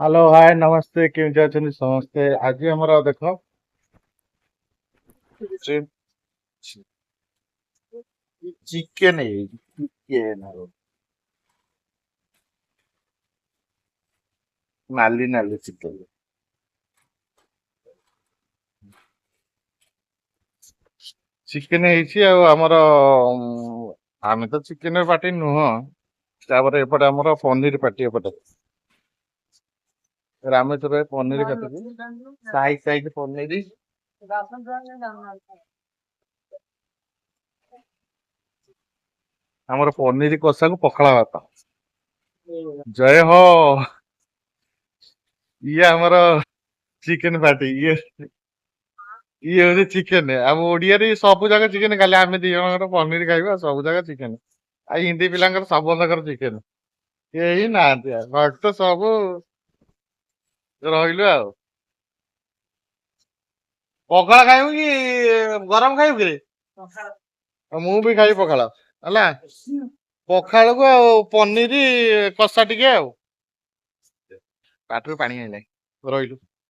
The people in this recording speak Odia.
हेलो हाय नमस्ते केମିତି ଅଛନ୍ତି ସମସ୍ତେ ଆଜି ଆମର ଦେଖ ଚିକେନ ଚିକେନ ନାଲି ନାଲି ଚିକେନ ଚିକେନ ହେଇଛି ଆଉ ଆମର ଆମେ ତ ଚିକେନ ପାଟି ନୁହଁ ତାପରେ ଏପଟେ ଆମର ପନିର ପାଟି ଏପଟେ ରାମେଶ୍ୱରରେ ପନିର କାଟୁଛି ସାଇଜ ସାଇଜ ପନିର ଆମର ପନିର କଷାକୁ ପଖାଳ ଭାତ ଜୟ ହୋ ଇଏ ଆମର ଚିକେନ ପାଟି ଇଏ ହଉଛି ଚିକେନ ଆମ ଓଡିଆରେ ସବୁ ଜାଗା ଚିକେନ ଖାଲି ଆମେ ଦି ଜଣଙ୍କର ପନିର ଖାଇବା ସବୁ ଜାଗା ଚିକେନ ଆଉ ହିନ୍ଦୀ ପିଲାଙ୍କର ସମସ୍ତଙ୍କର ଚିକେନ କେହି ନାହାନ୍ତି ଆଉ ଭକ୍ତ ସବୁ ରହିଲୁ ଆଉ ପଖାଳ ଖାଇବୁ କି ଗରମ ଖାଇବୁ କି ଆଉ ମୁଁ ବି ଖାଇବି ପଖାଳ ହେଲା ପଖାଳକୁ ଆଉ ପନିର କଷା ଟିକେ ଆଉ ପାଟିରୁ ପାଣି ଆଇଲାଣି ରହିଲୁ